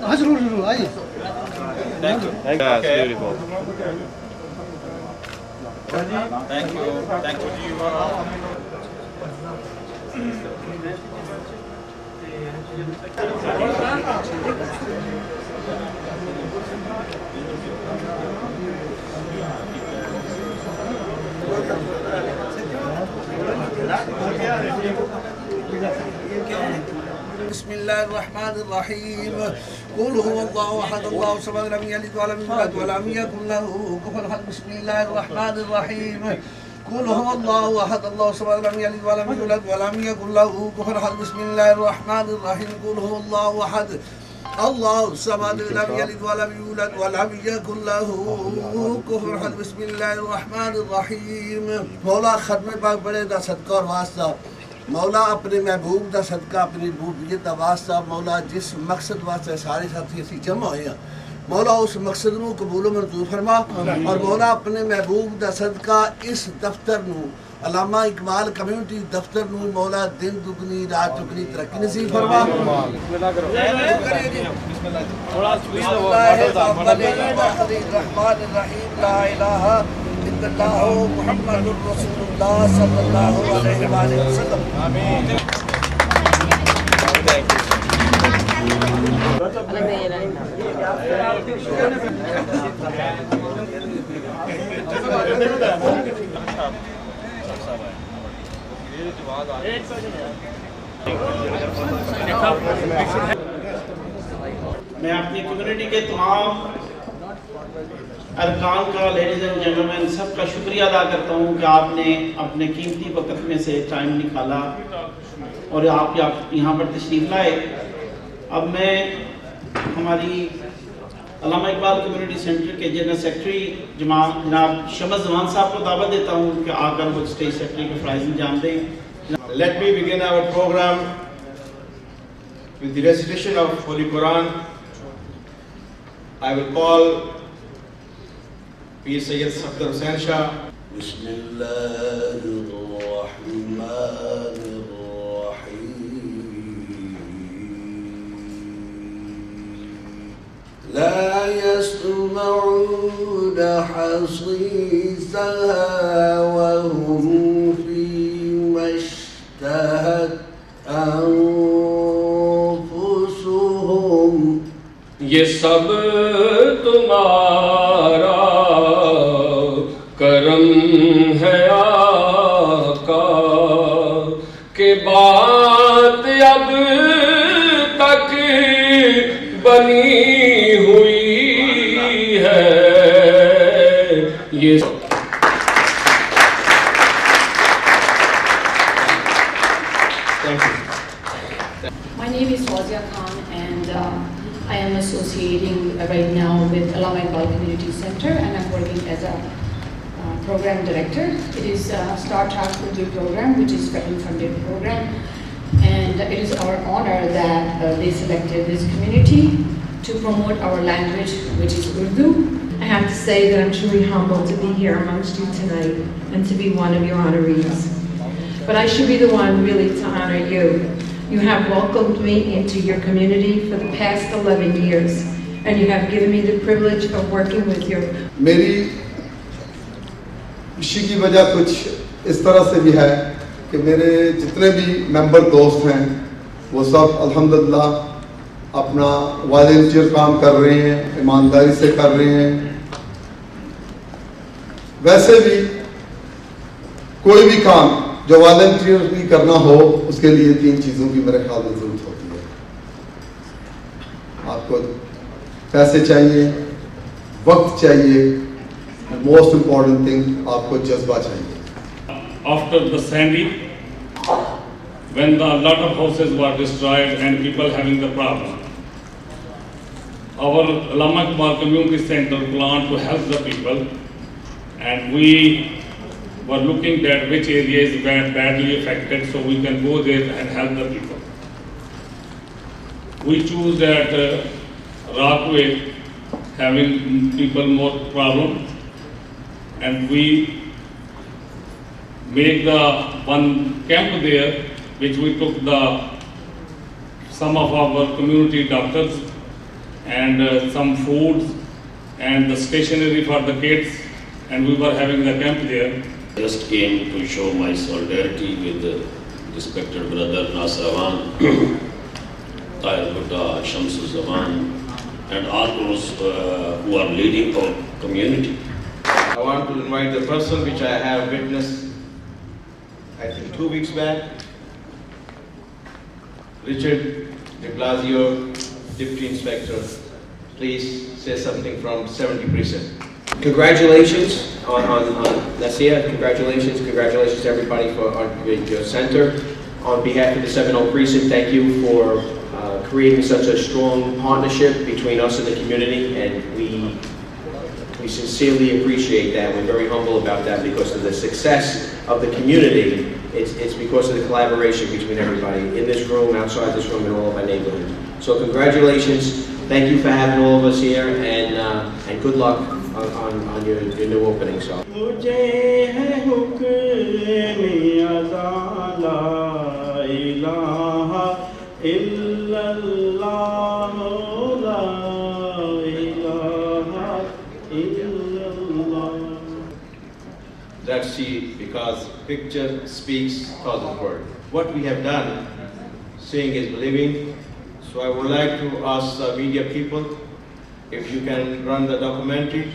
हाँ जरूर जरूर आइए। Thank you. Thank you. Okay. That's beautiful. Thank you. Thank you. बिस्मिल्लाहिर्रहमानिर्रहीम कुल हुवल्लाहु अहद अल्लाहु समद लम यलिद वलम यूलद वलम यकुल लहू कुफुवन अहद बिस्मिल्लाहिर्रहमानिर्रहीम कुल हुवल्लाहु अहद अल्लाहु समद लम यलिद वलम यूलद वलम यकुल लहू कुफुवन अहद बिस्मिल्लाहिर्रहमानिर्रहीम कुल हुवल्लाहु अहद अल्लाहु समद लम यलिद वलम यूलद वलम यकुल लहू कुफुवन अहद बिस्मिल्लाहिर्रहमानिर्रहीम। मौला खत्म पाक बड़े दा सदका और वास्ता, मौला अपने महबूब का सदका अपनी रूबीयत का वास्ता, मौला जिस मकसद वास्ते सारे साथी असी जमा होए हैं, मौला उस मकसद को कबूल मंजूर फरमा। और मौला अपने महबूब का सदका इस दफ्तर नू अलामा इकबाल कम्यूनिटी दफ्तर नू मौला दिन दुगनी रात चुगनी तरक्की नसीब फरमा। मुहम्मदुर रसूलुल्लाह सल्लल्लाहु अलैहि वसल्लम। मैं अपनी कम्युनिटी के तमाम अरकान का, लेडीज़ एंड जेंटलमैन, सबका शुक्रिया अदा करता हूँ कि आपने अपने कीमती वक्त में से टाइम निकाला और आप यहाँ पर तशरीफ़ लाए। अब मैं हमारी अल्लामा इकबाल कम्युनिटी सेंटर के जनरल सेक्रेटरी जनाब शमस जमान साहब को दावत देता हूँ कि आकर वो स्टेज सेक्रेटरी के फ़राइज़ अंजाम दें। Let me begin our program with the recitation of Holy Quran. I will call Peer Sayyid Safdar Hussain Shah. لا يسمعون حصيصها وهم فيما اشتهت أنفسهم یہ سب تمہارا کرم ہے آقا کہ بات اب تک بنی ہوئی ہے یہ My name is Fawzia Khan and I am associating right now with Allama Iqbal Community Center and I'm working as a program director. It is a Star Talk Urdu program which is federally funded program, and it is our honor that they selected this community to promote our language, which is Urdu. I have to say that I'm truly humbled to be here amongst you tonight and to be one of your honorees. But I should be the one really to honor you. You have welcomed me into your community for the past 11 years, and you have given me the privilege of working with you. मेरी खुशी की वजह कुछ इस तरह से भी है कि मेरे जितने भी मेंबर दोस्त हैं वो सब अल्हम्दुलिल्लाह अपना वॉलंटियर काम कर रहे हैं, ईमानदारी से कर रहे हैं। वैसे भी कोई भी काम जो वॉलंटियरली करना हो उसके लिए 3 चीज़ों की मेरे ख्याल में ज़रूरत होती है। आपको पैसे चाहिए, वक्त चाहिए, मोस्ट इम्पॉर्टेंट थिंग आपको जज्बा चाहिए। After the Sandy, when a lot of houses were destroyed and people having the problem, our Allama Iqbal Community Center planned to help the people, and we were looking at which areas were badly affected so we can go there and help the people. We choose that Rockaway having people more problem, and we make the one camp there which we took some of our community doctors and some foods and the stationery for the kids, and we were having the camp there. Just came to show my solidarity with the respected brother Nasir Awan, Tahir Bhutta, Shamsul Zaman, and all those who are leading our community. I want to invite the person which I have witnessed, I think 2 weeks back, Richard de Blasio, Deputy Inspector. Please say something from 70 Precinct. Congratulations on Nasir. Congratulations to everybody for your center. On behalf of the 70 Precinct, thank you for creating such a strong partnership between us and the community, and we sincerely appreciate that. We're very humble about that because of the success of the community. It's because of the collaboration between everybody in this room, outside this room, and all of our neighborhood. So congratulations. Thank you for having all of us here, and good luck on your new opening. So. Let's see, because picture speaks 1,000 words. What we have done, seeing is believing. So I would like to ask the media people if you can run the documentary.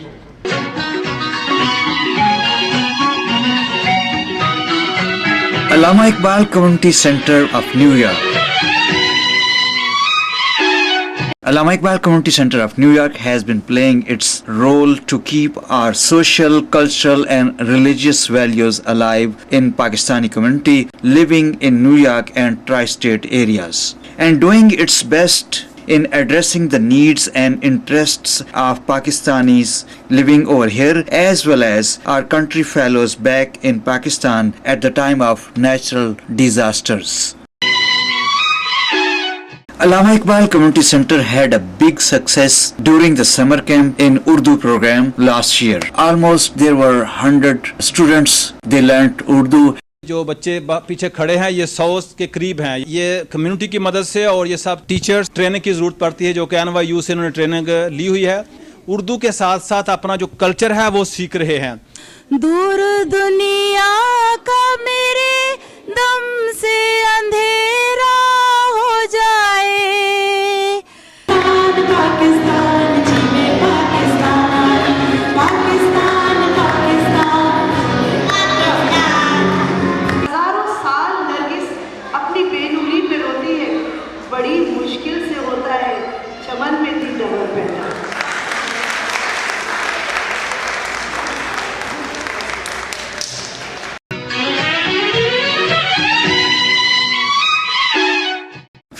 Allama Iqbal Community Center of New York. Allama Iqbal Community Center of New York has been playing its role to keep our social, cultural and religious values alive in Pakistani community living in New York and tri-state areas, and doing its best in addressing the needs and interests of Pakistanis living over here, as well as our country fellows back in Pakistan at the time of natural disasters. Allama Iqbal Community Center had a big success during the summer camp in Urdu program last year. Almost there were 100 students. They learnt Urdu. जो बच्चे पीछे खड़े हैं ये 100 के करीब हैं। ये कम्युनिटी की मदद से और ये सब टीचर्स ट्रेनिंग की ज़रूरत पड़ती है जो कि NYU से उन्होंने ट्रेनिंग ली हुई है। उर्दू के साथ साथ अपना जो कल्चर है वो सीख रहे हैं। दूर दुनिया का मेरे दम से अंधेरा हो जाए, पाकिस्तान जी में पाकिस्तान, पाकिस्तान पाकिस्तान। हजारों साल नरगिस अपनी बेनूरी पे रोती है, बड़ी मुश्किल से होता है चमन में थी डबर पैदा।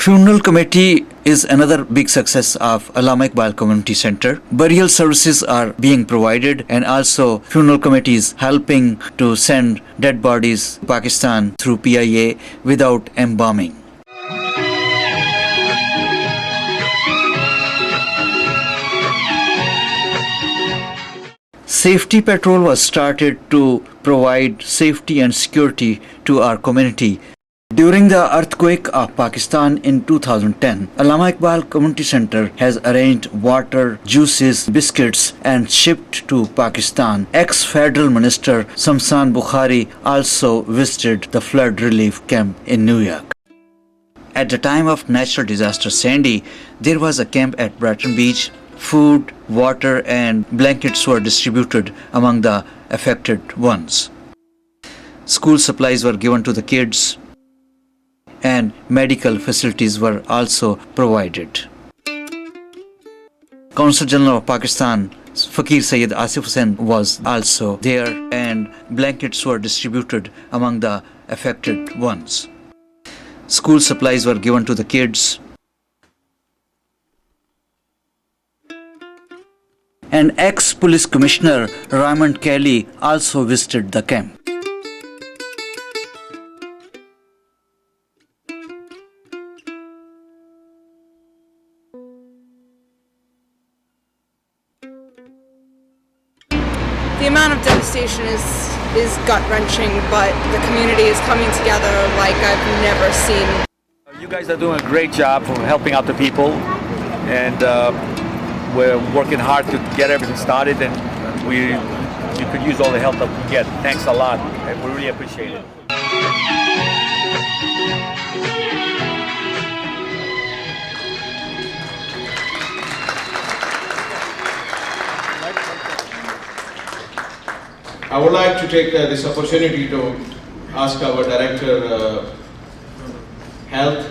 Funeral committee is another big success of Allama Iqbal Community Center. Burial services are being provided, and also funeral committees helping to send dead bodies to Pakistan through PIA without embalming. Safety patrol was started to provide safety and security to our community. During the earthquake of Pakistan in 2010, Allama Iqbal Community Center has arranged water, juices, biscuits and shipped to Pakistan. Ex-Federal Minister Samsan Bukhari also visited the flood relief camp in New York. At the time of natural disaster Sandy, there was a camp at Brighton Beach. Food, water and blankets were distributed among the affected ones. School supplies were given to the kids, and medical facilities were also provided. Consul General of Pakistan, Fakir Sayyid Asif Hussain, was also there, and blankets were distributed among the affected ones. School supplies were given to the kids, and ex-police commissioner Raymond Kelly also visited the camp. The amount of devastation is gut-wrenching, but the community is coming together like I've never seen. You guys are doing a great job for helping out the people, and we're working hard to get everything started, and you could use all the help that we get. Thanks a lot, and we really appreciate it. I would like to take this opportunity to ask our Director Health,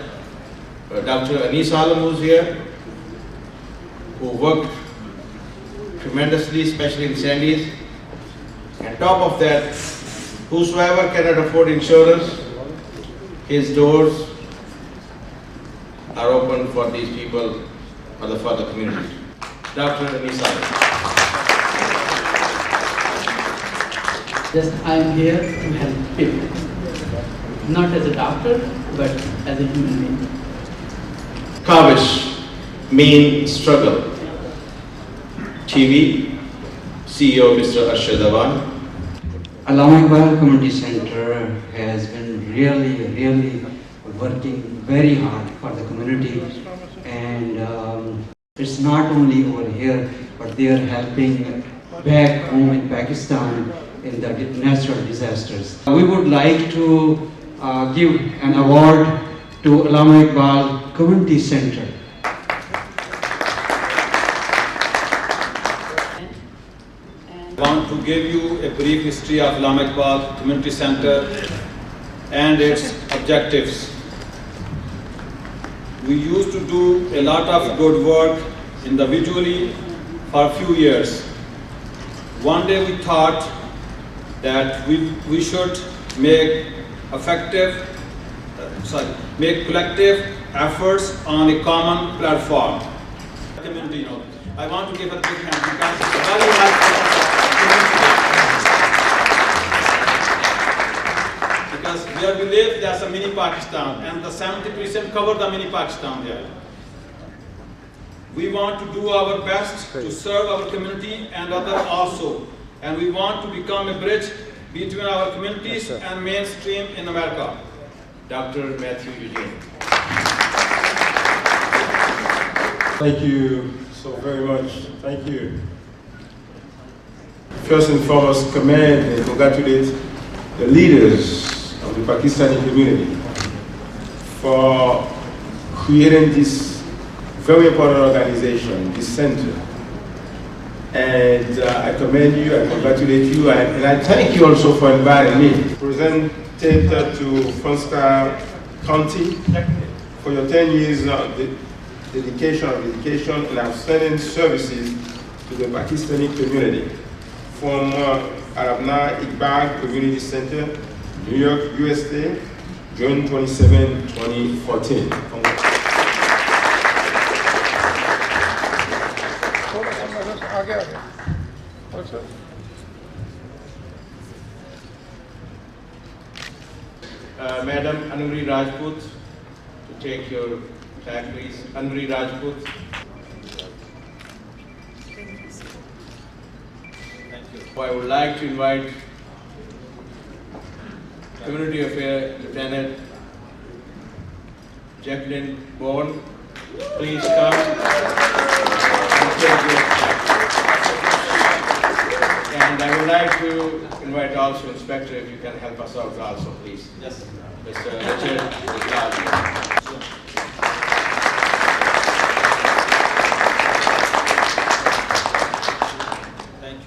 Dr. Anis Alam, who's here, who worked tremendously, especially in Sandys. On top of that, whosoever cannot afford insurance, his doors are open for these people, for the community. Dr. Anis Alam. Just I am here to help people, not as a doctor, but as a human being. Kavish means struggle. TV, CEO Mr. Arshad Awan. Allama Iqbal Community Center has been really working very hard for the community, and it's not only over here, but they are helping back home in Pakistan in the natural disasters. We would like to give an award to Allama Iqbal Community Center. I want to give you a brief history of Allama Iqbal Community Center and its objectives. We used to do a lot of good work individually for a few years. One day we thought that we should make collective efforts on a common platform. Community, I want to give a big hand because it's very helpful. Because where we live, there's a mini Pakistan, and the 70% cover the mini Pakistan there. We want to do our best to serve our community and others also. And we want to become a bridge between our communities and mainstream in America. Dr. Matthew Eugene. Thank you so very much. Thank you. First and foremost, commend and congratulate the leaders of the Pakistani community for creating this very important organization, this center. And I commend you, I congratulate you, and I thank you also for inviting me. Presented to Fanstar County for your 10 years of dedication and outstanding services to the Pakistani community. From Allama Iqbal Community Center, New York, USA, June 27, 2014. Madam Anuri Rajput, to take your tag, please. Anuri Rajput. Thank you. I would like to invite Community Affairs Lieutenant Jacqueline Bourne. Please come and take your tag. And I would like to invite also Inspector, if you can help us out also, please. Yes. Mr. Richard Rizal.